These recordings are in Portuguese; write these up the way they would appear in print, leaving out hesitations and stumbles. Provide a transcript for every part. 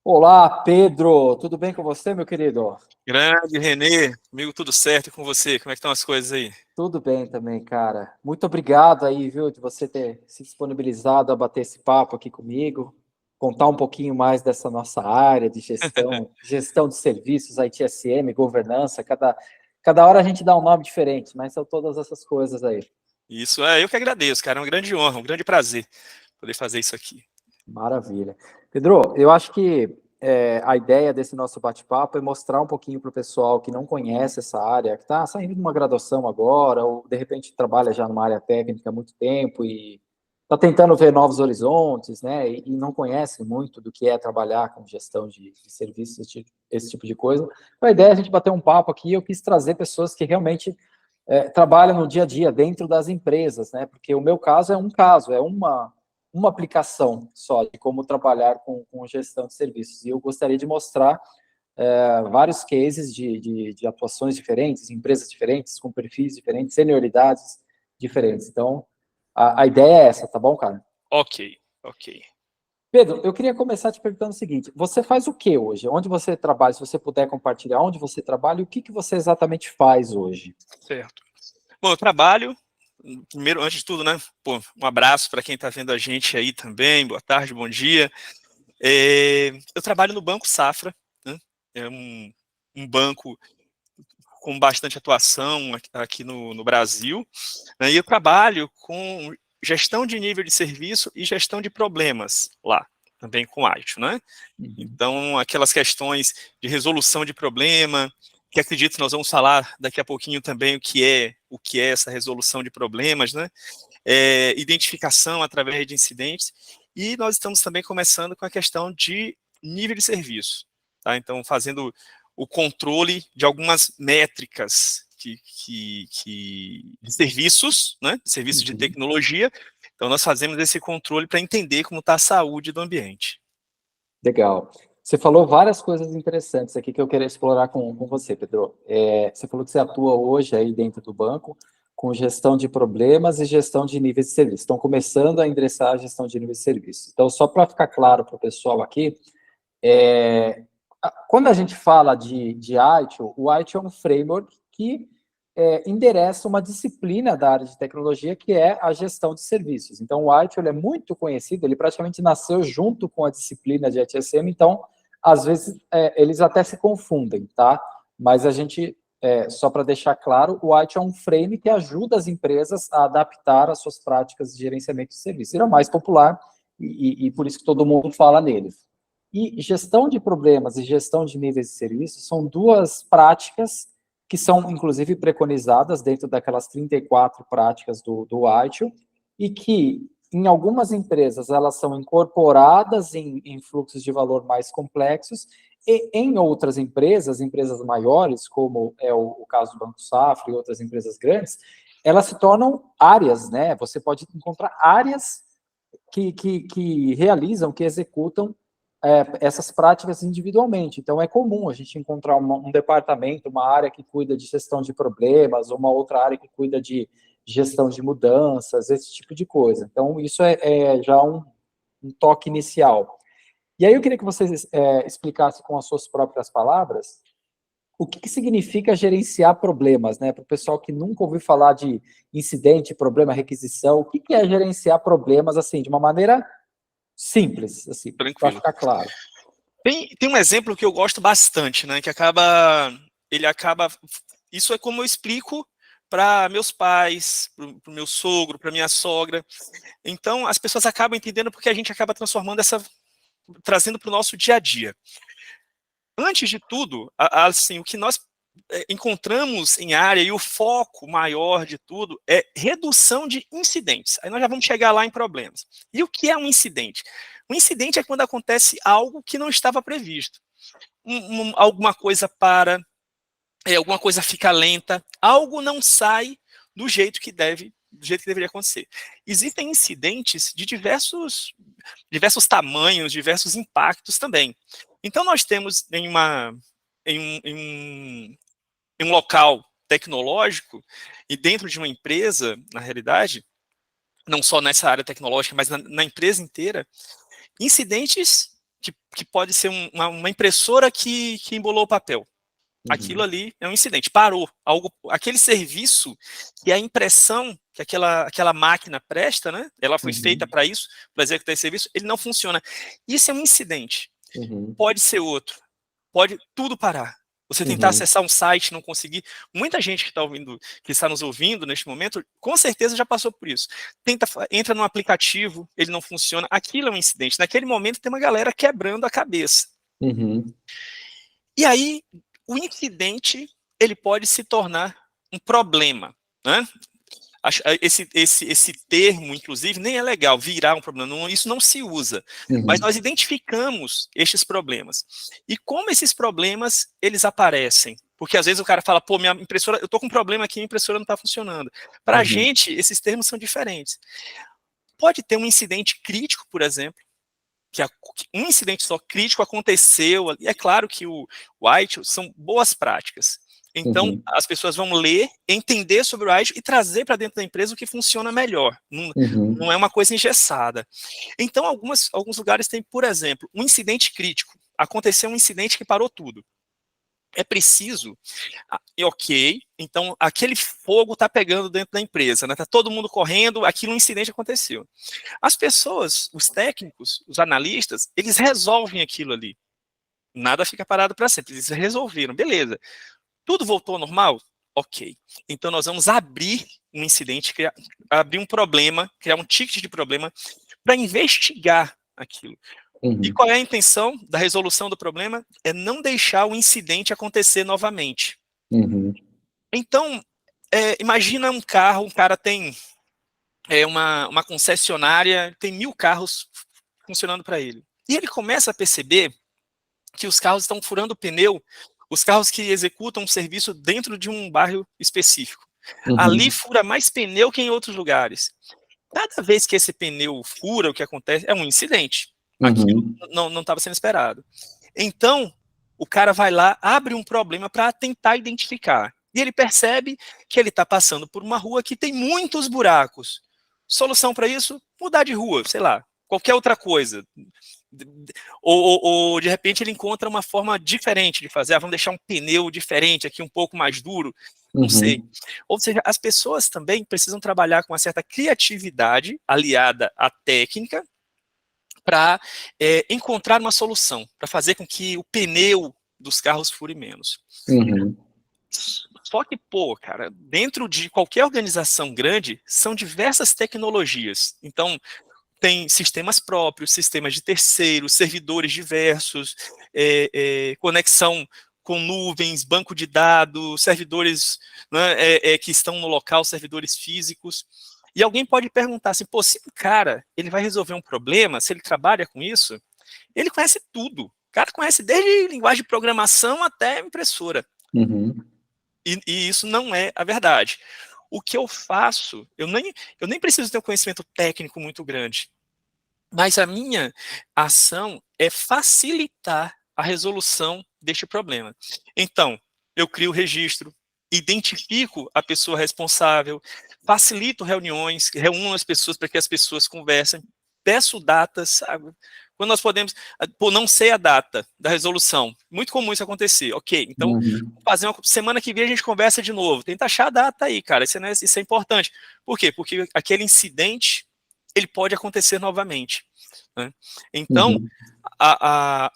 Olá, Pedro. Tudo bem com você, meu querido? Grande Renê, comigo tudo certo e com você? Como é que estão as coisas aí? Tudo bem também, cara. Muito obrigado aí, viu, de você ter se disponibilizado a bater esse papo aqui comigo, contar um pouquinho mais dessa nossa área de gestão de serviços, ITSM, governança. Cada hora a gente dá um nome diferente, mas são todas essas coisas aí. Isso é, eu que agradeço, cara. É uma grande honra, um grande prazer poder fazer isso aqui. Maravilha. Pedro, eu acho que a ideia desse nosso bate-papo é mostrar um pouquinho para o pessoal que não conhece essa área, que está saindo de uma graduação agora, ou de repente trabalha já numa área técnica há muito tempo e está tentando ver novos horizontes, né? E não conhece muito do que é trabalhar com gestão de serviços, esse tipo de coisa. Então, a ideia é a gente bater um papo aqui. Eu quis trazer pessoas que realmente trabalham no dia a dia, dentro das empresas, né? Porque o meu caso é um caso, é uma aplicação só de como trabalhar com gestão de serviços. E eu gostaria de mostrar vários cases de atuações diferentes, empresas diferentes, com perfis diferentes, senioridades diferentes. Então, a ideia é essa, tá bom, cara? Ok, ok. Pedro, eu queria começar te perguntando o seguinte: você faz o que hoje? Onde você trabalha? Se você puder compartilhar onde você trabalha e o que você exatamente faz hoje? Certo. Bom, eu trabalho, primeiro, antes de tudo, né? Pô, um abraço para quem está vendo a gente aí também. Boa tarde, bom dia. Eu trabalho no Banco Safra, né? É um banco com bastante atuação aqui no Brasil, né? E eu trabalho com gestão de nível de serviço e gestão de problemas lá, também com AITO, né? Uhum. Então, aquelas questões de resolução de problema, que acredito que nós vamos falar daqui a pouquinho também o que é essa resolução de problemas, né? Identificação através de incidentes, e nós estamos também começando com a questão de nível de serviço, tá? Então, fazendo o controle de algumas métricas de serviços, né? Serviços de Uhum. tecnologia. Então, nós fazemos esse controle para entender como está a saúde do ambiente. Legal. Você falou várias coisas interessantes aqui que eu queria explorar com você, Pedro. Você falou que você atua hoje aí dentro do banco com gestão de problemas e gestão de níveis de serviço. Estão começando a endereçar a gestão de níveis de serviço. Então, só para ficar claro para o pessoal aqui, quando a gente fala de ITIL, o ITIL é um framework que endereça uma disciplina da área de tecnologia que é a gestão de serviços. Então, o ITIL é muito conhecido, ele praticamente nasceu junto com a disciplina de ITSM, então, às vezes, eles até se confundem, tá? Mas a gente, só para deixar claro, o ITIL é um frame que ajuda as empresas a adaptar as suas práticas de gerenciamento de serviços. Ele é o mais popular e por isso que todo mundo fala nele. E gestão de problemas e gestão de níveis de serviço são duas práticas que são, inclusive, preconizadas dentro daquelas 34 práticas do ITIL, e que, em algumas empresas, elas são incorporadas em fluxos de valor mais complexos, e em outras empresas maiores, como é o caso do Banco Safra e outras empresas grandes, elas se tornam áreas, né? Você pode encontrar áreas que realizam, que executam essas práticas individualmente. Então, é comum a gente encontrar um departamento, uma área que cuida de gestão de problemas, uma outra área que cuida de gestão de mudanças, esse tipo de coisa. Então, isso é já um toque inicial. E aí eu queria que você explicasse com as suas próprias palavras o que significa gerenciar problemas, né? Para o pessoal que nunca ouviu falar de incidente, problema, requisição, o que é gerenciar problemas, assim, de uma maneira simples, assim, para Tranquilo. ficar claro. Tem um exemplo que eu gosto bastante, né? Ele acaba. Isso é como eu explico para meus pais, para o meu sogro, para minha sogra. Então, as pessoas acabam entendendo porque a gente acaba trazendo para o nosso dia a dia. Antes de tudo, assim, o que nós encontramos em área e o foco maior de tudo é redução de incidentes. Aí nós já vamos chegar lá em problemas. E o que é um incidente? Um incidente é quando acontece algo que não estava previsto. Alguma coisa alguma coisa fica lenta, algo não sai do jeito que deveria acontecer. Existem incidentes de diversos tamanhos, diversos impactos também. Então, nós temos em um local tecnológico e dentro de uma empresa, na realidade, não só nessa área tecnológica, mas na empresa inteira, incidentes que pode ser uma impressora que embolou o papel. Aquilo ali é um incidente, parou. Aquele serviço que a impressão que aquela máquina presta, né? Ela foi feita para isso, para executar esse serviço, ele não funciona. Isso é um incidente. Pode ser outro. Pode tudo parar. Você tentar acessar um site, não conseguir. Muita gente que está nos ouvindo neste momento, com certeza já passou por isso. Entra num aplicativo, ele não funciona. Aquilo é um incidente. Naquele momento tem uma galera quebrando a cabeça. E aí, o incidente, ele pode se tornar um problema, né? Esse termo, inclusive, nem é legal, virar um problema, isso não se usa. Mas nós identificamos estes problemas. E como esses problemas, eles aparecem? Porque às vezes o cara fala, pô, minha impressora, eu tô com um problema aqui, minha impressora não está funcionando. Para a gente, esses termos são diferentes. Pode ter um incidente crítico, por exemplo, que um incidente só crítico aconteceu, e é claro que o ITIL são boas práticas. Então, as pessoas vão ler, entender sobre o ITIL e trazer para dentro da empresa o que funciona melhor. Não é uma coisa engessada. Então, alguns lugares têm, por exemplo, um incidente crítico. Aconteceu um incidente que parou tudo. É preciso, ok, então aquele fogo está pegando dentro da empresa, né? Está todo mundo correndo, um incidente aconteceu. As pessoas, os técnicos, os analistas, eles resolvem aquilo ali. Nada fica parado para sempre, eles resolveram, beleza. Tudo voltou ao normal? Ok. Então nós vamos abrir um incidente, abrir um problema, criar um ticket de problema para investigar aquilo. E qual é a intenção da resolução do problema? É não deixar o incidente acontecer novamente. Então, imagina um cara tem uma concessionária, tem 1000 carros funcionando para ele. E ele começa a perceber que os carros estão furando o pneu, os carros que executam um serviço dentro de um bairro específico. Ali fura mais pneu que em outros lugares. Cada vez que esse pneu fura, o que acontece é um incidente. Aquilo não estava sendo esperado. Então, o cara vai lá, abre um problema para tentar identificar. E ele percebe que ele está passando por uma rua que tem muitos buracos. Solução para isso? Mudar de rua, sei lá, qualquer outra coisa. Ou de repente ele encontra uma forma diferente de fazer. Vamos deixar um pneu diferente aqui, um pouco mais duro. Não sei. Ou seja, as pessoas também precisam trabalhar com uma certa criatividade aliada à técnica para encontrar uma solução, para fazer com que o pneu dos carros fure menos. Só que, cara, dentro de qualquer organização grande, são diversas tecnologias. Então, tem sistemas próprios, sistemas de terceiros, servidores diversos, conexão com nuvens, banco de dados, servidores, né, que estão no local, servidores físicos. E alguém pode perguntar assim, se o cara ele vai resolver um problema, se ele trabalha com isso, ele conhece tudo. O cara conhece desde linguagem de programação até impressora. E isso não é a verdade. O que eu faço, eu nem preciso ter um conhecimento técnico muito grande, mas a minha ação é facilitar a resolução deste problema. Então, eu crio o registro, identifico a pessoa responsável, facilito reuniões, reúno as pessoas para que as pessoas conversem, peço datas, sabe? Quando nós podemos, não sei a data da resolução, muito comum isso acontecer, ok, então, semana que vem a gente conversa de novo, tenta achar a data aí, cara, isso é importante. Por quê? Porque aquele incidente, ele pode acontecer novamente, né? Então,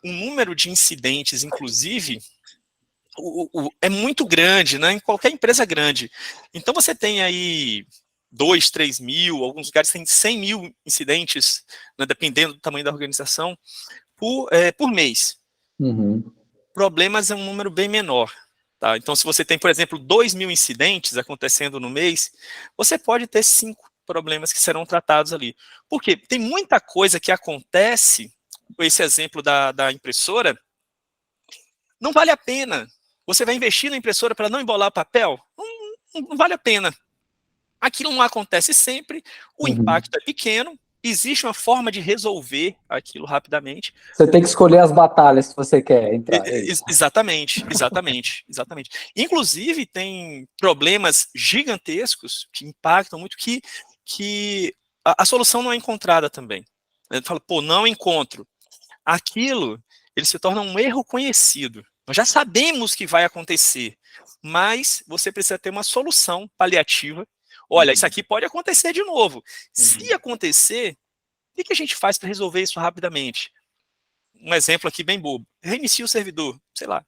o número de incidentes, inclusive, é muito grande, né? Em qualquer empresa grande. Então, você tem aí 2, 3 mil, alguns lugares têm 100 mil incidentes, né, dependendo do tamanho da organização, por mês. Problemas é um número bem menor. Tá? Então, se você tem, por exemplo, 2 mil incidentes acontecendo no mês, você pode ter 5 problemas que serão tratados ali. Por quê? Tem muita coisa que acontece, com esse exemplo da impressora, não vale a pena. Você vai investir na impressora para não embolar papel? Não vale a pena. Aquilo não acontece sempre, o impacto é pequeno, existe uma forma de resolver aquilo rapidamente. Você tem que escolher as batalhas que você quer entrar. Exatamente. Inclusive, tem problemas gigantescos que impactam muito, que a solução não é encontrada também. Ele fala, não encontro. aquilo, ele se torna um erro conhecido. Nós já sabemos que vai acontecer, mas você precisa ter uma solução paliativa. Olha, isso aqui pode acontecer de novo. Se acontecer, o que a gente faz para resolver isso rapidamente? Um exemplo aqui bem bobo. Reinicia o servidor, sei lá.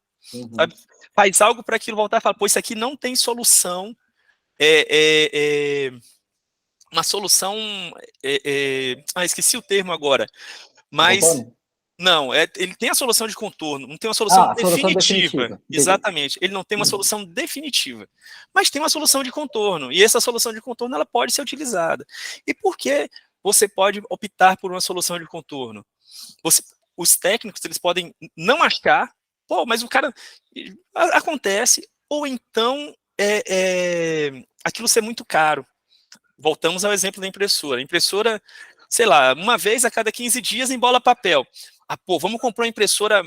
Sabe? Faz algo para aquilo voltar e fala, pô, isso aqui não tem solução, uma solução, esqueci o termo agora, mas não, ele tem a solução de contorno, não tem uma solução Solução definitiva. definitiva. Exatamente, ele não tem uma solução definitiva, mas tem uma solução de contorno, e essa solução de contorno ela pode ser utilizada. E por que você pode optar por uma solução de contorno? Os técnicos, eles podem não achar, pô, mas o cara, acontece, ou então aquilo ser muito caro. Voltamos ao exemplo da impressora. A impressora, sei lá, uma vez a cada 15 dias embola papel. Pô, vamos comprar uma impressora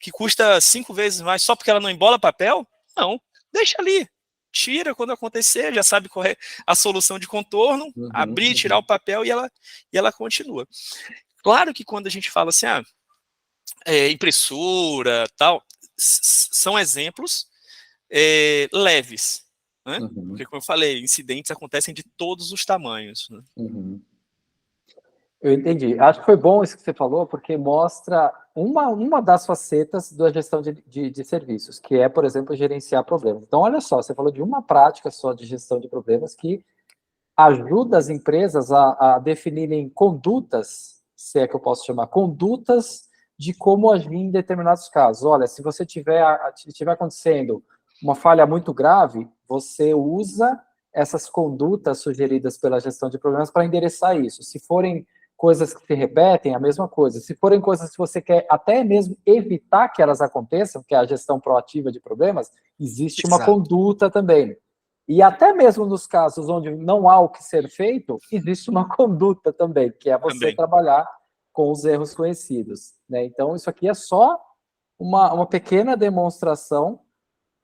que custa 5 vezes mais só porque ela não embola papel? Não, deixa ali. Tira quando acontecer, já sabe qual é a solução de contorno, abrir, tirar o papel e ela continua. Claro que quando a gente fala assim, impressora, tal, são exemplos leves, né? Porque, como eu falei, incidentes acontecem de todos os tamanhos. Né? Eu entendi. Acho que foi bom isso que você falou, porque mostra uma das facetas da gestão de serviços, que é, por exemplo, gerenciar problemas. Então, olha só, você falou de uma prática só de gestão de problemas que ajuda as empresas a definirem condutas, se é que eu posso chamar, condutas de como agir em determinados casos. Olha, se você tiver acontecendo uma falha muito grave, você usa essas condutas sugeridas pela gestão de problemas para endereçar isso. Se forem coisas que se repetem, a mesma coisa. Se forem coisas que você quer até mesmo evitar que elas aconteçam, que é a gestão proativa de problemas, existe uma conduta também. E até mesmo nos casos onde não há o que ser feito, existe uma conduta também, que é você trabalhar com os erros conhecidos. Né? Então, isso aqui é só uma pequena demonstração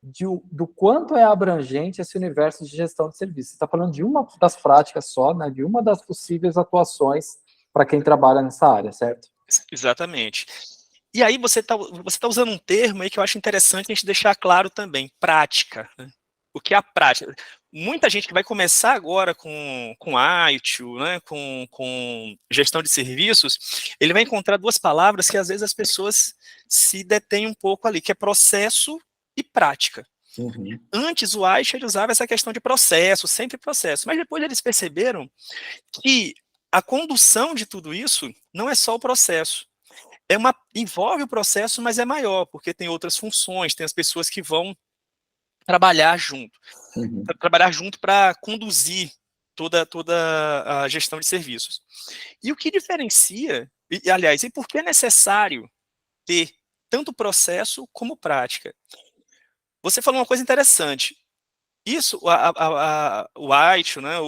do quanto é abrangente esse universo de gestão de serviços. Você está falando de uma das práticas só, né, de uma das possíveis atuações para quem trabalha nessa área, certo? Exatamente. E aí você tá usando um termo aí que eu acho interessante a gente deixar claro também, prática. Né? O que é a prática? Muita gente que vai começar agora com ITIL, né, com gestão de serviços, ele vai encontrar duas palavras que às vezes as pessoas se detêm um pouco ali, que é processo e prática. Antes o ITIL usava essa questão de processo, sempre processo, mas depois eles perceberam que a condução de tudo isso não é só o processo. Envolve o processo, mas é maior, porque tem outras funções, tem as pessoas que vão trabalhar junto. Trabalhar junto para conduzir toda a gestão de serviços. E o que diferencia, aliás, e por que é necessário ter tanto processo como prática? Você falou uma coisa interessante. Isso, o ITIL, né,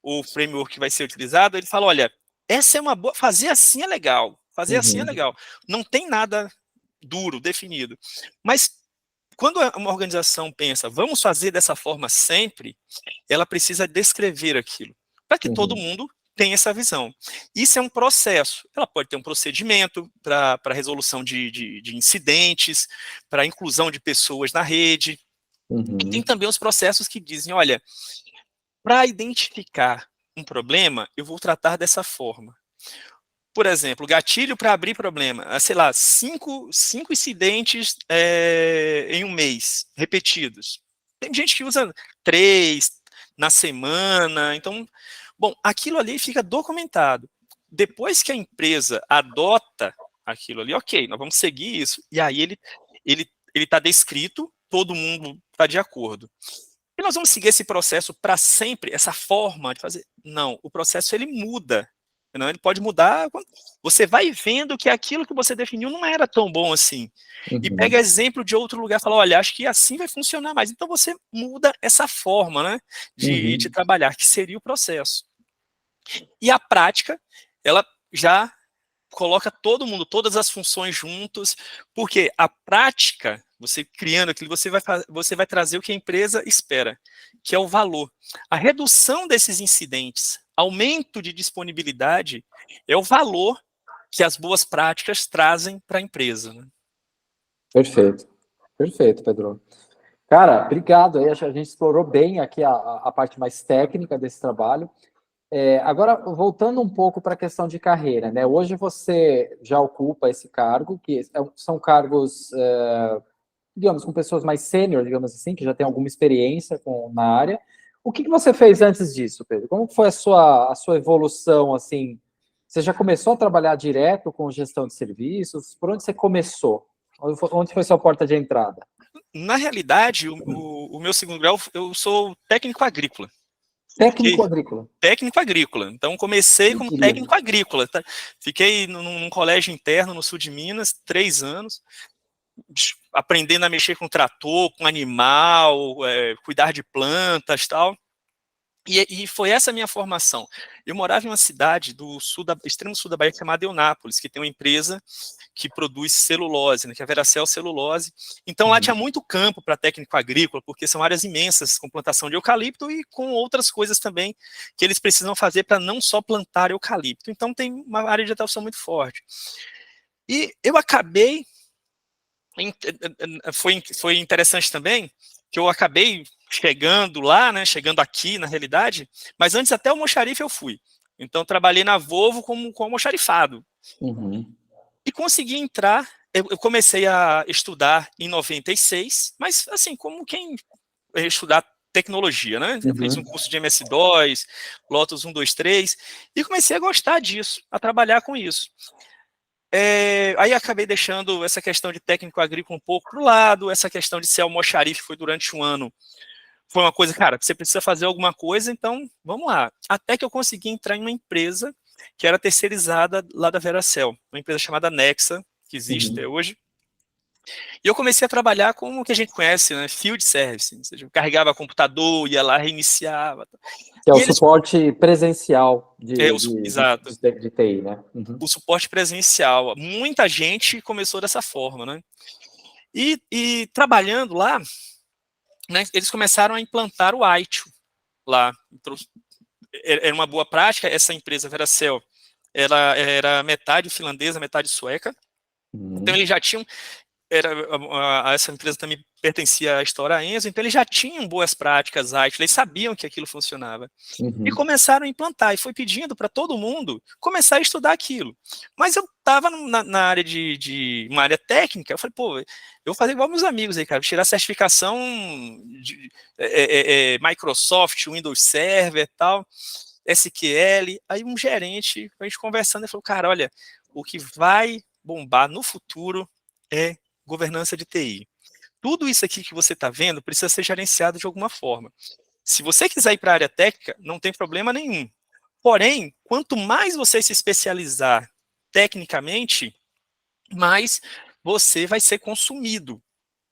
o framework que vai ser utilizado, ele fala, olha, essa é uma boa, fazer assim é legal, fazer assim é legal. Não tem nada duro, definido. Mas quando uma organização pensa, vamos fazer dessa forma sempre, ela precisa descrever aquilo, para que todo mundo tenha essa visão. Isso é um processo. Ela pode ter um procedimento para resolução de incidentes, para inclusão de pessoas na rede. E tem também os processos que dizem, olha, para identificar um problema, eu vou tratar dessa forma. Por exemplo, gatilho para abrir problema, sei lá, 5 incidentes em um mês, repetidos. Tem gente que usa 3 na semana, então, bom, aquilo ali fica documentado. Depois que a empresa adota aquilo ali, ok, nós vamos seguir isso, e aí ele está descrito, todo mundo está de acordo. E nós vamos seguir esse processo para sempre, essa forma de fazer? Não, o processo ele muda. Não, ele pode mudar. Você vai vendo que aquilo que você definiu não era tão bom assim. E pega exemplo de outro lugar e fala, olha, acho que assim vai funcionar mais. Então você muda essa forma, né, de trabalhar, que seria o processo. E a prática, ela já coloca todo mundo, todas as funções juntos, porque a prática, você criando aquilo, você vai trazer o que a empresa espera, que é o valor. A redução desses incidentes, aumento de disponibilidade, é o valor que as boas práticas trazem para a empresa, né? Perfeito. Perfeito, Pedro. Cara, obrigado. Aí a gente explorou bem aqui a parte mais técnica desse trabalho. Agora, voltando um pouco para a questão de carreira, né? Hoje você já ocupa esse cargo, que são cargos, digamos, com pessoas mais sênior, digamos assim, que já têm alguma experiência na área. O que você fez antes disso, Pedro? Como foi a sua evolução, assim? Você já começou a trabalhar direto com gestão de serviços? Por onde você começou? Onde foi sua porta de entrada? Na realidade, o meu segundo grau, eu sou técnico agrícola. Técnico agrícola. Técnico agrícola. Então, comecei Eu como diria. técnico agrícola. Tá? Fiquei num colégio interno no sul de Minas, 3 anos, aprendendo a mexer com trator, com animal, cuidar de plantas e tal. E foi essa a minha formação. Eu morava em uma cidade do extremo sul da Bahia chamada Eunápolis, que tem uma empresa que produz celulose, né, que é a Veracel Celulose. Então lá tinha muito campo para técnico agrícola, porque são áreas imensas com plantação de eucalipto e com outras coisas também que eles precisam fazer para não só plantar eucalipto. Então tem uma área de atuação muito forte. E eu acabei, foi interessante também, que eu acabei chegando lá, né, chegando aqui na realidade, mas antes até o almoxarife eu fui. Então trabalhei na Volvo como almoxarifado. Uhum. E consegui entrar, eu comecei a estudar em 96, mas assim, como quem estudar tecnologia, né? Eu fiz um curso de MS-DOS, Lotus 1, 2, 3, e comecei a gostar disso, a trabalhar com isso. Aí acabei deixando essa questão de técnico agrícola um pouco para o lado, essa questão de ser almoxarife foi durante um ano, foi uma coisa, cara, você precisa fazer alguma coisa, então vamos lá. Até que eu consegui entrar em uma empresa que era terceirizada lá da Veracel, uma empresa chamada Nexa, que existe até hoje. E eu comecei a trabalhar com o que a gente conhece, né, field service, ou seja, eu carregava computador, ia lá, reiniciava. Que é o suporte presencial exato. de TI, né? O suporte presencial. Muita gente começou dessa forma, né? E trabalhando lá, né, eles começaram a implantar o ITIL lá. Era uma boa prática. Essa empresa, Veracel, ela era metade finlandesa, metade sueca. Então eles já tinham, essa empresa também pertencia à Stora Enso, então eles já tinham boas práticas ITIL, eles sabiam que aquilo funcionava. E começaram a implantar, e foi pedindo para todo mundo começar a estudar aquilo. Mas eu estava na área de uma área técnica, eu falei, pô, eu vou fazer igual meus amigos aí, cara, tirar certificação de Microsoft, Windows Server e tal, SQL. Aí um gerente, a gente conversando, ele falou, cara, olha, o que vai bombar no futuro é governança de TI. Tudo isso aqui que você está vendo precisa ser gerenciado de alguma forma. Se você quiser ir para a área técnica, não tem problema nenhum. Porém, quanto mais você se especializar tecnicamente, mais você vai ser consumido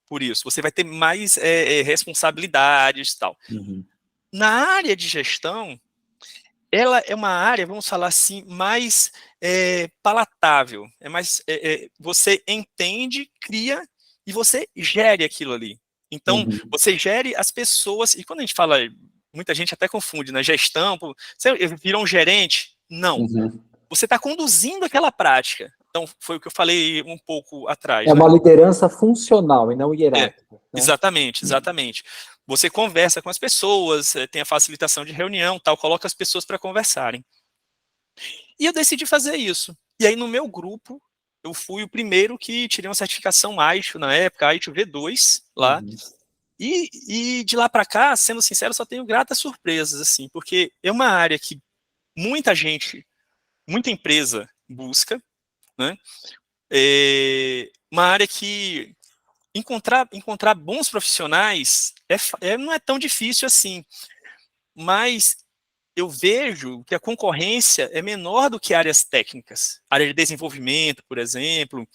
por isso. Você vai ter mais responsabilidades e tal. Na área de gestão, ela é uma área, vamos falar assim, mais palatável. Você entende, cria e você gere aquilo ali. Então, você gere as pessoas, e quando a gente fala, muita gente até confunde, né? Gestão, você virou um gerente? Não. Você está conduzindo aquela prática. Então, foi o que eu falei um pouco atrás. É uma liderança funcional e não hierárquica. Né? Exatamente, exatamente. Você conversa com as pessoas, tem a facilitação de reunião, tal, coloca as pessoas para conversarem. E eu decidi fazer isso. E aí, no meu grupo, eu fui o primeiro que tirei uma certificação ITIL na época, ITIL V2, lá. E de lá para cá, sendo sincero, só tenho gratas surpresas, assim, porque é uma área que muita gente, muita empresa busca, né? Uma área que encontrar bons profissionais não é tão difícil assim, mas eu vejo que a concorrência é menor do que áreas técnicas, área de desenvolvimento, por exemplo.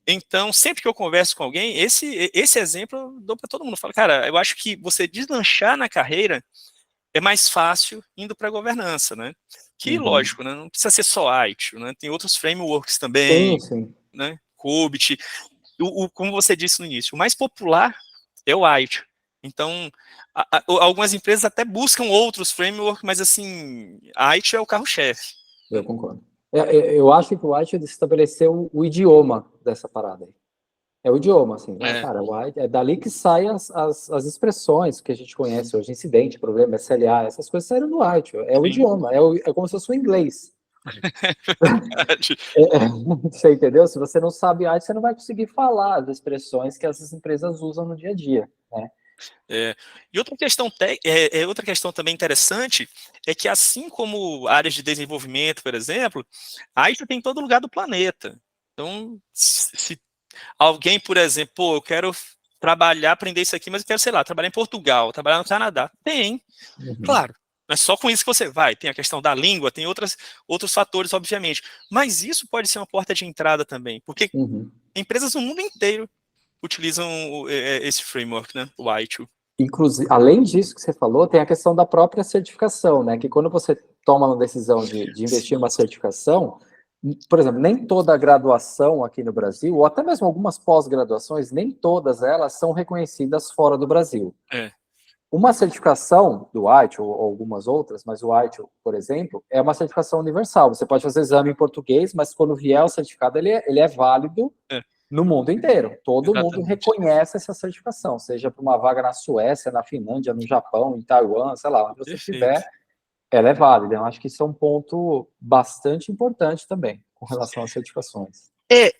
Então, sempre que eu converso com alguém, esse exemplo eu dou para todo mundo. Eu falo, cara, eu acho que você deslanchar na carreira é mais fácil indo para a governança, né? Que, lógico, né, não precisa ser só ITIL, né? Tem outros frameworks também, né? COBIT. Como você disse no início, o mais popular é o ITIL. Então, algumas empresas até buscam outros frameworks, mas assim, ITIL é o carro-chefe. Eu concordo. Eu acho que o White estabeleceu o idioma dessa parada aí. É o idioma, assim, né? Cara, é dali que saem as expressões que a gente conhece hoje, incidente, problema, SLA, essas coisas saíram do White. É o idioma, é como se fosse o inglês. Você entendeu? Se você não sabe White, você não vai conseguir falar as expressões que essas empresas usam no dia a dia, né? E outra questão também interessante é que, assim como áreas de desenvolvimento, por exemplo, a IT tem em todo lugar do planeta. Então, se alguém, por exemplo, pô, eu quero trabalhar, aprender isso aqui, mas eu quero, sei lá, trabalhar em Portugal, trabalhar no Canadá. Tem, claro. Não é só com isso que você vai. Tem a questão da língua, tem outros fatores, obviamente. Mas isso pode ser uma porta de entrada também, porque empresas no mundo inteiro utilizam esse framework, né? O ITIL. Inclusive, além disso que você falou, tem a questão da própria certificação, né? Que quando você toma uma decisão de investir em uma certificação, por exemplo, nem toda a graduação aqui no Brasil, ou até mesmo algumas pós-graduações, nem todas elas são reconhecidas fora do Brasil. Uma certificação do ITIL, ou algumas outras, mas o ITIL, por exemplo, é uma certificação universal. Você pode fazer exame em português, mas quando vier o certificado, ele é válido no mundo inteiro. Todo mundo reconhece essa certificação, seja para uma vaga na Suécia, na Finlândia, no Japão, em Taiwan, sei lá, onde você estiver, ela é válida. Eu acho que isso é um ponto bastante importante também, com relação às certificações.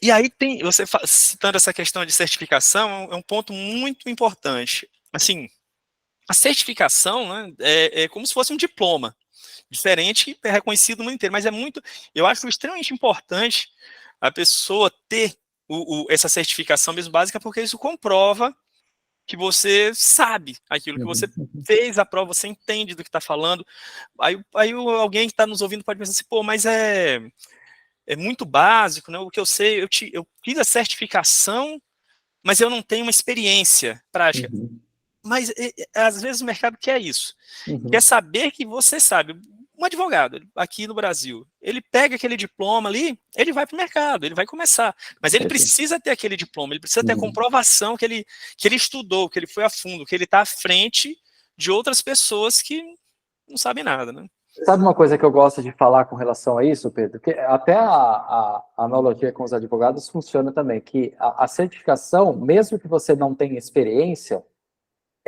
E aí tem, você citando essa questão de certificação, é um ponto muito importante. Assim, a certificação, né, é como se fosse um diploma, diferente, é reconhecido no mundo inteiro, mas eu acho extremamente importante a pessoa ter essa certificação mesmo básica, porque isso comprova que você sabe aquilo que você fez a prova, você entende do que está falando. Aí alguém que está nos ouvindo pode pensar assim, pô, mas é muito básico, né? O que eu sei, eu fiz a certificação, mas eu não tenho uma experiência prática. Mas às vezes o mercado quer isso. Quer saber que você sabe. Um advogado aqui no Brasil, ele pega aquele diploma ali, ele vai para o mercado, ele vai começar. Mas ele precisa ter aquele diploma, ele precisa ter a comprovação que ele estudou, que ele foi a fundo, que ele está à frente de outras pessoas que não sabem nada, né? Sabe uma coisa que eu gosto de falar com relação a isso, Pedro? Que até a analogia com os advogados funciona também, que a certificação, mesmo que você não tenha experiência,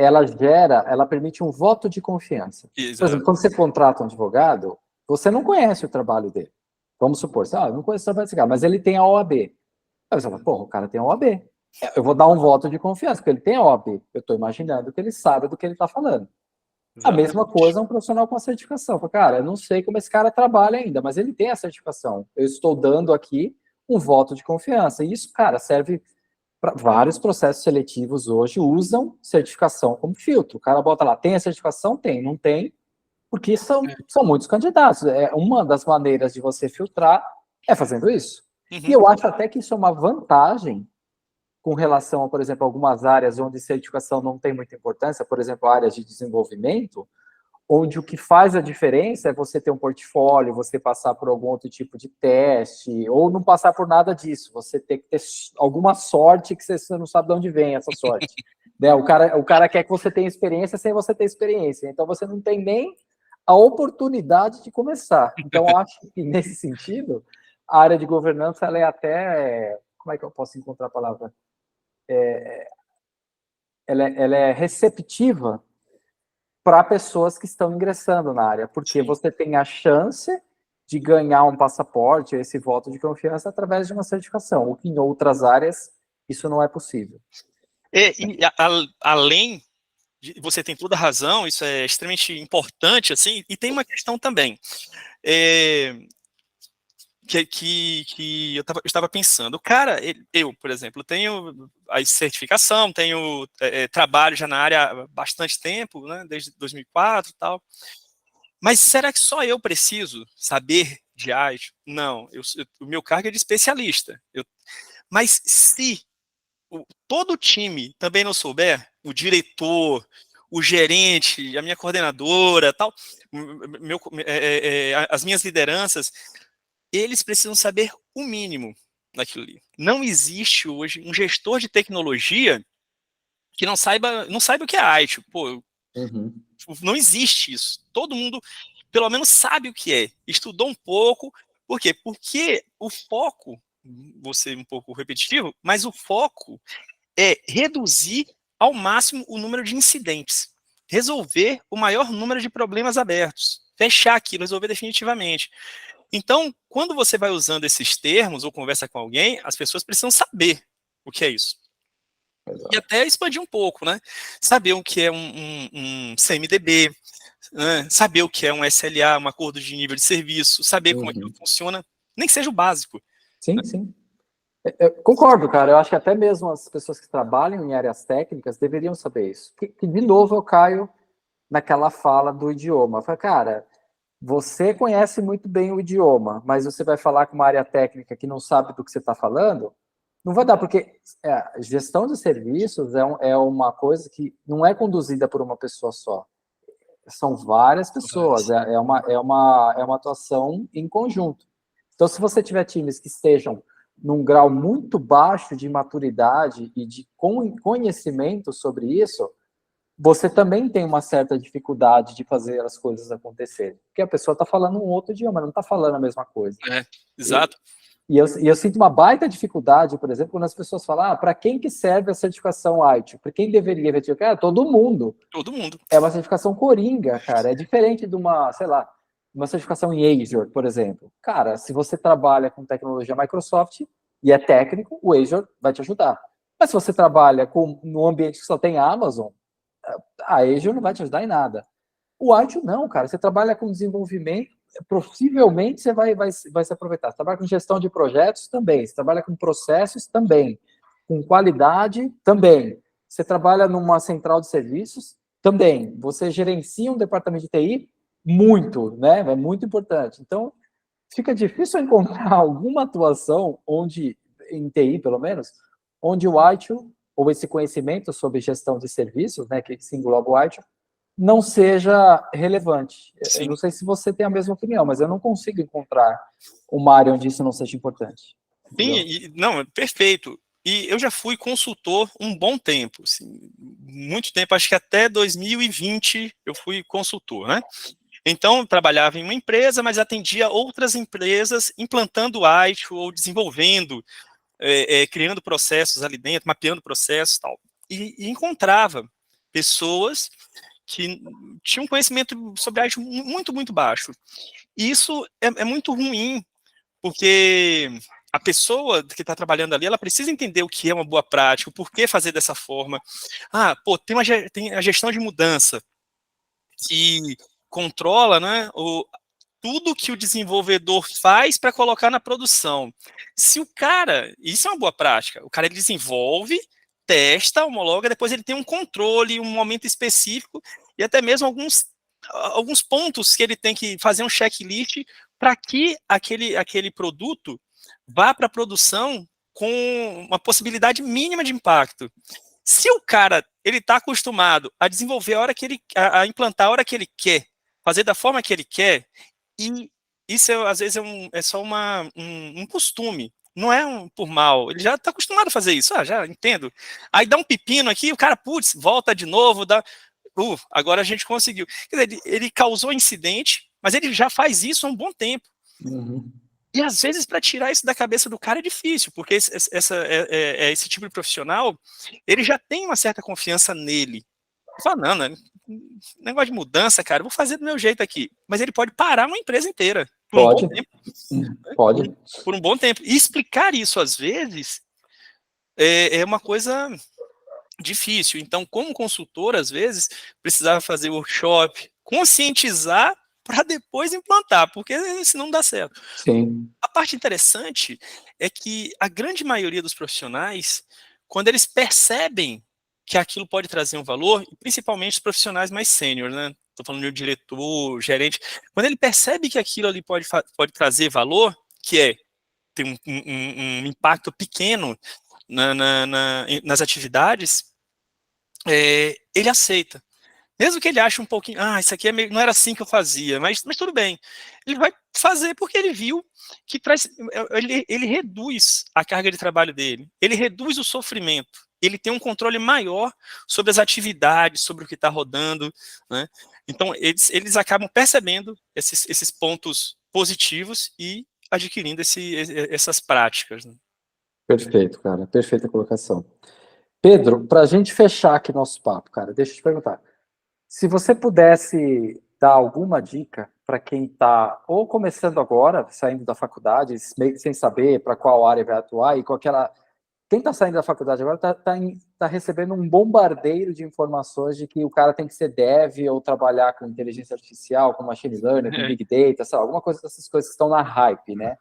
ela permite um voto de confiança. Exato. Por exemplo, quando você contrata um advogado, você não conhece o trabalho dele. Vamos supor, eu não conheço o trabalho desse cara, mas ele tem a OAB. Aí você fala, o cara tem a OAB. Eu vou dar um voto de confiança, porque ele tem a OAB. Eu estou imaginando que ele sabe do que ele está falando. A mesma coisa um profissional com a certificação. Cara, eu não sei como esse cara trabalha ainda, mas ele tem a certificação. Eu estou dando aqui um voto de confiança. E isso, cara, serve para vários processos seletivos hoje, usam certificação como filtro. O cara bota lá, tem a certificação? Tem. Não tem, porque são muitos candidatos. Uma das maneiras de você filtrar é fazendo isso. E eu acho até que isso é uma vantagem com relação a, por exemplo, algumas áreas onde certificação não tem muita importância, por exemplo, áreas de desenvolvimento, onde o que faz a diferença é você ter um portfólio, você passar por algum outro tipo de teste, ou não passar por nada disso, você ter que ter alguma sorte que você não sabe de onde vem essa sorte. Né? O cara quer que você tenha experiência sem você ter experiência, então você não tem nem a oportunidade de começar. Então, acho que, nesse sentido, a área de governança, ela é até... Como é que eu posso encontrar a palavra? Ela é receptiva para pessoas que estão ingressando na área, porque você tem a chance de ganhar um passaporte, esse voto de confiança, através de uma certificação, o que em outras áreas isso não é possível. Além de você tem toda a razão, isso é extremamente importante, assim, e tem uma questão também, que eu estava pensando. O cara, eu, por exemplo, tenho a certificação, tenho trabalho já na área há bastante tempo, né, desde 2004 e tal, mas será que só eu preciso saber de IT? Não, o meu cargo é de especialista. Mas se todo o time também não souber, o diretor, o gerente, a minha coordenadora, tal, as minhas lideranças, eles precisam saber o mínimo daquilo ali. Não existe hoje um gestor de tecnologia que não saiba o que é IT. Pô, não existe isso. Todo mundo, pelo menos, sabe o que é. Estudou um pouco, Por quê? Porque o foco, vou ser um pouco repetitivo, mas o foco é reduzir ao máximo o número de incidentes, resolver o maior número de problemas abertos, fechar aquilo, resolver definitivamente. Então, quando você vai usando esses termos ou conversa com alguém, as pessoas precisam saber o que é isso. E até expandir um pouco, né? Saber o que é um CMDB, né? Saber o que é um SLA, um acordo de nível de serviço, saber como aquilo funciona, nem que seja o básico. Sim, Né? sim. Eu concordo, cara. Eu acho que até mesmo as pessoas que trabalham em áreas técnicas deveriam saber isso. Que de novo, eu caio naquela fala do idioma. Fala, cara, você conhece muito bem o idioma, mas você vai falar com uma área técnica que não sabe do que você está falando, não vai dar, porque gestão de serviços é uma coisa que não é conduzida por uma pessoa só. São várias pessoas, é uma atuação em conjunto. Então, se você tiver times que estejam num grau muito baixo de maturidade e de conhecimento sobre isso, você também tem uma certa dificuldade de fazer as coisas acontecerem. Porque a pessoa está falando um outro idioma, não está falando a mesma coisa. Exato. E eu sinto uma baita dificuldade, por exemplo, quando as pessoas falam, para quem que serve a certificação ITIL? Para quem deveria ver? Cara, todo mundo. Todo mundo. É uma certificação coringa, cara. É diferente de uma, sei lá, uma certificação em Azure, por exemplo. Cara, se você trabalha com tecnologia Microsoft e é técnico, o Azure vai te ajudar. Mas se você trabalha num ambiente que só tem Amazon, a Azure não vai te ajudar em nada. O ITIL não, cara. Você trabalha com desenvolvimento, possivelmente você vai se aproveitar. Você trabalha com gestão de projetos também. Você trabalha com processos também. Com qualidade também. Você trabalha numa central de serviços também. Você gerencia um departamento de TI muito, né? É muito importante. Então, fica difícil encontrar alguma atuação onde, em TI pelo menos, onde o ITIL, ou esse conhecimento sobre gestão de serviços, né, que se engloba o ITIL, não seja relevante. Sim. Eu não sei se você tem a mesma opinião, mas eu não consigo encontrar uma área onde isso não seja importante. Sim, não, perfeito. E eu já fui consultor um bom tempo, assim, muito tempo, acho que até 2020 eu fui consultor, né? Então, eu trabalhava em uma empresa, mas atendia outras empresas implantando o ITIL ou desenvolvendo, criando processos ali dentro, mapeando processos e tal. E encontrava pessoas que tinham conhecimento sobre ITIL muito, muito baixo. E isso é muito ruim, porque a pessoa que está trabalhando ali, ela precisa entender o que é uma boa prática, o porquê fazer dessa forma. Tem a gestão de mudança, que controla, né, tudo que o desenvolvedor faz para colocar na produção. Se o cara, isso é uma boa prática, o cara ele desenvolve, testa, homologa, depois ele tem um controle, um momento específico, e até mesmo alguns pontos que ele tem que fazer um checklist para que aquele produto vá para a produção com uma possibilidade mínima de impacto. Se o cara ele está acostumado a desenvolver a implantar a hora que ele quer, fazer da forma que ele quer, e isso às vezes é só um costume, não é por mal, ele já está acostumado a fazer isso, já entendo. Aí dá um pepino aqui, o cara, putz, volta de novo, agora a gente conseguiu. Quer dizer, ele causou incidente, mas ele já faz isso há um bom tempo. Uhum. E às vezes para tirar isso da cabeça do cara é difícil, porque esse tipo de profissional, ele já tem uma certa confiança nele. Ele fala, não, negócio de mudança, cara, eu vou fazer do meu jeito aqui. Mas ele pode parar uma empresa inteira por um bom tempo. Pode. Por um bom tempo. E explicar isso, às vezes, é uma coisa difícil. Então, como consultor, às vezes, precisava fazer workshop, conscientizar para depois implantar, porque senão não dá certo. Sim. A parte interessante é que a grande maioria dos profissionais, quando eles percebem que aquilo pode trazer um valor, principalmente os profissionais mais sênior, né? Estou falando de um diretor, gerente, quando ele percebe que aquilo ali pode trazer valor, que é ter um impacto pequeno nas atividades, ele aceita. Mesmo que ele ache um pouquinho, isso aqui não era assim que eu fazia, mas tudo bem. Ele vai fazer porque ele viu que ele reduz a carga de trabalho dele, ele reduz o sofrimento, ele tem um controle maior sobre as atividades, sobre o que está rodando, né? Então, eles acabam percebendo esses pontos positivos e adquirindo essas práticas. Né? Perfeito, cara. Perfeita colocação. Pedro, para a gente fechar aqui nosso papo, cara, deixa eu te perguntar. Se você pudesse dar alguma dica para quem está ou começando agora, saindo da faculdade, meio que sem saber para qual área vai atuar, e com aquela. Quem está saindo da faculdade agora está recebendo um bombardeio de informações de que o cara tem que ser dev ou trabalhar com inteligência artificial, com machine learning, com big data, sei lá, alguma coisa dessas coisas que estão na hype, né?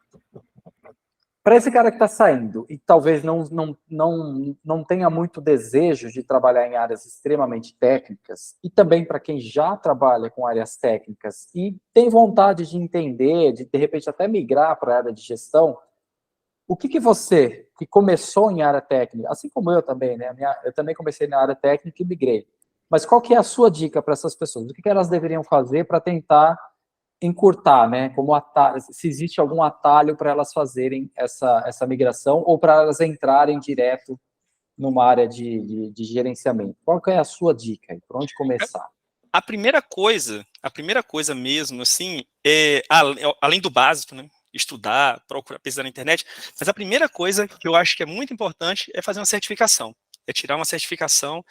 Para esse cara que está saindo e talvez não tenha muito desejo de trabalhar em áreas extremamente técnicas, e também para quem já trabalha com áreas técnicas e tem vontade de entender, de repente até migrar para a área de gestão, o que você, que começou em área técnica, assim como eu também, né? Eu também comecei na área técnica e migrei. Mas qual que é a sua dica para essas pessoas? O que elas deveriam fazer para tentar encurtar, né? Como atalho, se existe algum atalho para elas fazerem essa migração ou para elas entrarem direto numa área de gerenciamento. Qual que é a sua dica aí? Por onde começar? A primeira coisa mesmo, assim, além do básico, né? Estudar, procurar, pesquisar na internet, mas a primeira coisa que eu acho que é muito importante é fazer uma certificação, é tirar uma certificação,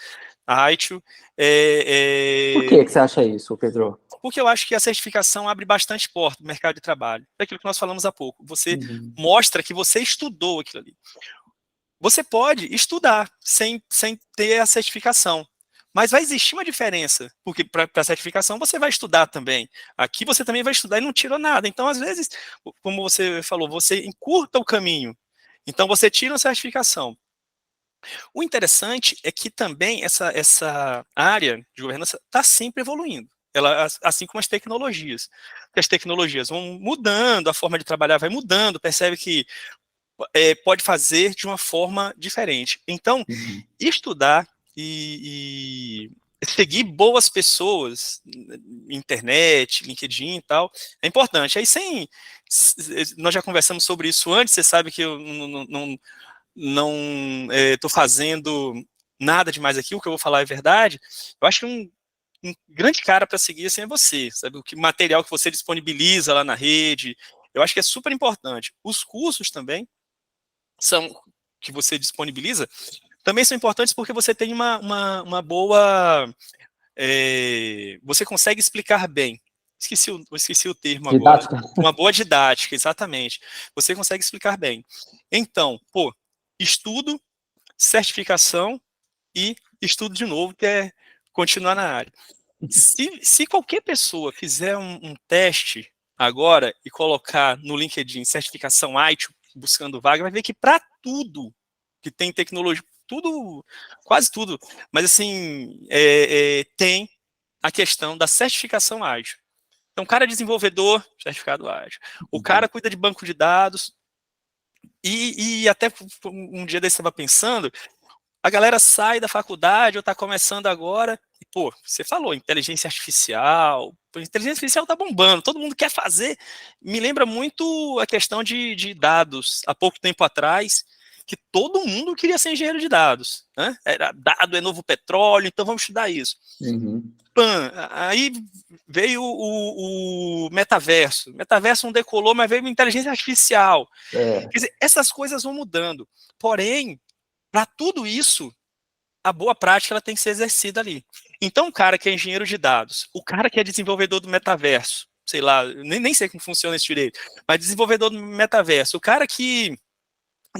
a ITIL. Por que você acha isso, Pedro? Porque eu acho que a certificação abre bastante porta no mercado de trabalho. É aquilo que nós falamos há pouco. Você mostra que você estudou aquilo ali. Você pode estudar sem ter a certificação. Mas vai existir uma diferença, porque para a certificação você vai estudar também. Aqui você também vai estudar e não tirou nada. Então, às vezes, como você falou, você encurta o caminho. Então, você tira a certificação. O interessante é que também essa área de governança está sempre evoluindo. Ela, assim como as tecnologias. Porque as tecnologias vão mudando, a forma de trabalhar vai mudando, percebe que pode fazer de uma forma diferente. Então, estudar e seguir boas pessoas, internet, LinkedIn e tal, é importante. Aí, nós já conversamos sobre isso antes, você sabe que eu não estou fazendo nada demais aqui, o que eu vou falar é verdade. Eu acho que um grande cara para seguir assim é você, sabe? O material que você disponibiliza lá na rede, eu acho que é super importante. Os cursos também que você disponibiliza também são importantes porque você tem uma boa. Você consegue explicar bem. Esqueci o termo agora. Didática? Uma boa didática, exatamente. Você consegue explicar bem. Então, estudo, certificação e estudo de novo, que é continuar na área. Se qualquer pessoa fizer um teste agora e colocar no LinkedIn certificação ITIL, buscando vaga, vai ver que para tudo que tem tecnologia, tudo, quase tudo, mas assim, tem a questão da certificação ágil. Então, o cara é desenvolvedor, certificado ágil. O cara cuida de banco de dados. E até um dia desse eu estava pensando, a galera sai da faculdade ou está começando agora, e, você falou, inteligência artificial. A inteligência artificial está bombando, todo mundo quer fazer. Me lembra muito a questão de dados. Há pouco tempo atrás, que todo mundo queria ser engenheiro de dados. Né? Era dado é novo petróleo, então vamos estudar isso. Aí veio o metaverso. O metaverso não decolou, mas veio a inteligência artificial. Quer dizer, essas coisas vão mudando. Porém, para tudo isso, a boa prática ela tem que ser exercida ali. Então, o cara que é engenheiro de dados, o cara que é desenvolvedor do metaverso, sei lá, nem sei como funciona esse direito, mas desenvolvedor do metaverso, o cara que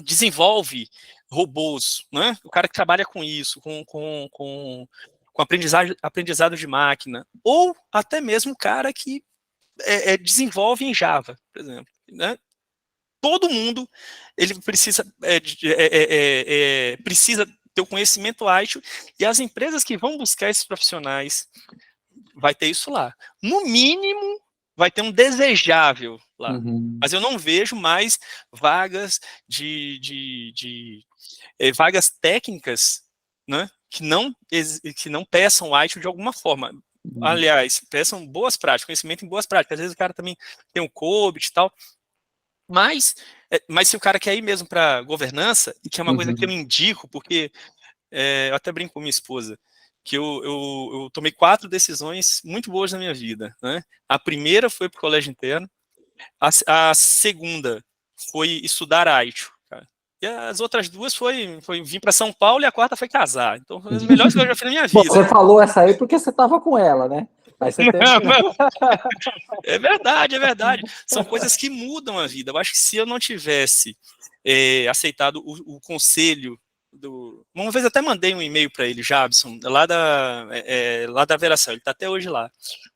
desenvolve robôs, né? O cara que trabalha com isso, com aprendizado de máquina, ou até mesmo o cara que desenvolve em Java, por exemplo, né? Todo mundo ele precisa ter o conhecimento ágil, e as empresas que vão buscar esses profissionais vai ter isso lá. No mínimo, vai ter um desejável lá. Mas eu não vejo mais vagas vagas técnicas, né, que não peçam ágil de alguma forma. Aliás, peçam boas práticas, conhecimento em boas práticas. Às vezes o cara também tem um COBIT e tal, mas se o cara quer ir mesmo para governança, e que é uma coisa que eu indico, porque eu até brinco com minha esposa, que eu tomei 4 decisões muito boas na minha vida. Né? A primeira foi para o colégio interno, A segunda foi estudar Aicho, cara. E as outras duas foi vir para São Paulo, e a quarta foi casar. Então, foi as melhores coisas que eu já fiz na minha Bom, vida. você falou essa aí porque você estava com ela, né? Aí você teve É verdade, é verdade. São coisas que mudam a vida. Eu acho que se eu não tivesse aceitado o conselho uma vez até mandei um e-mail para ele, Jabson, lá da Veração, ele está até hoje lá.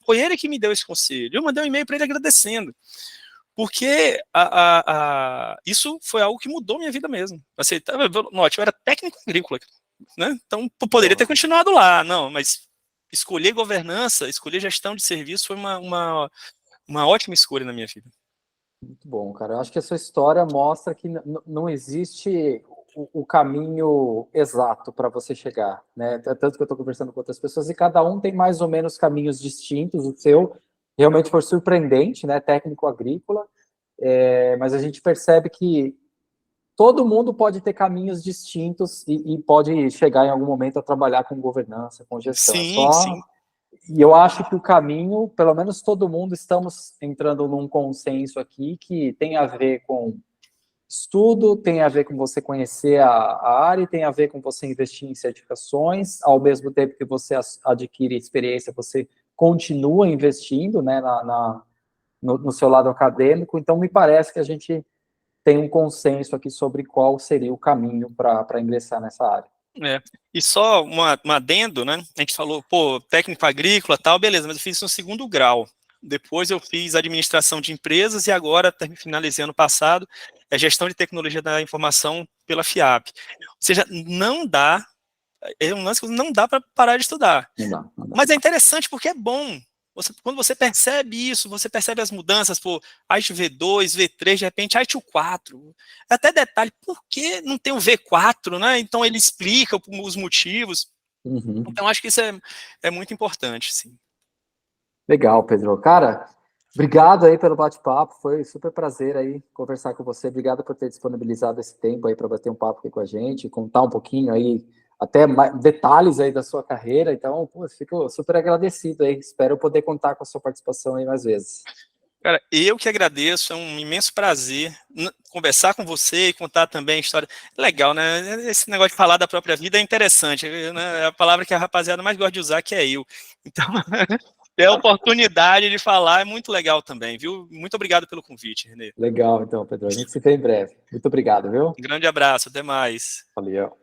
Foi ele que me deu esse conselho. Eu mandei um e-mail para ele agradecendo, porque isso foi algo que mudou minha vida mesmo. Note, eu era técnico agrícola, né? Então poderia ter continuado lá, não, mas escolher governança, escolher gestão de serviço foi uma ótima escolha na minha vida. Muito bom, cara. Eu acho que a sua história mostra que não existe o caminho exato para você chegar, né? Tanto que eu estou conversando com outras pessoas e cada um tem mais ou menos caminhos distintos. O seu realmente foi surpreendente, né? Técnico agrícola, mas a gente percebe que todo mundo pode ter caminhos distintos e pode chegar em algum momento a trabalhar com governança, com gestão. Sim, sim. E eu acho que o caminho, pelo menos todo mundo, estamos entrando num consenso aqui que tem a ver com estudo, tem a ver com você conhecer a área, tem a ver com você investir em certificações, ao mesmo tempo que você adquire experiência, você continua investindo, né, no seu lado acadêmico. Então, me parece que a gente tem um consenso aqui sobre qual seria o caminho para ingressar nessa área. E só um adendo, né? A gente falou, técnico agrícola, tal, beleza, mas eu fiz isso no 2º grau. Depois eu fiz administração de empresas e agora, finalizei ano passado, gestão de tecnologia da informação pela FIAP. Ou seja, não dá para parar de estudar. Não dá. Mas é interessante porque é bom. Quando você percebe isso, você percebe as mudanças, AITO V2, V3, de repente AITO 4. Até detalhe, por que não tem o V4, né? Então ele explica os motivos. Uhum. Então acho que isso é muito importante, sim. Legal, Pedro. Cara, obrigado aí pelo bate-papo, foi super prazer aí conversar com você. Obrigado por ter disponibilizado esse tempo aí para bater um papo aqui com a gente, contar um pouquinho aí, até mais detalhes aí da sua carreira. Então, fico super agradecido aí. Espero poder contar com a sua participação aí mais vezes. Cara, eu que agradeço, é um imenso prazer conversar com você e contar também a história. Legal, né? Esse negócio de falar da própria vida é interessante, né? É a palavra que a rapaziada mais gosta de usar, que é eu. Então, ter a oportunidade de falar é muito legal também, viu? Muito obrigado pelo convite, Renê. Legal, então, Pedro. A gente se vê em breve. Muito obrigado, viu? Um grande abraço, até mais. Valeu.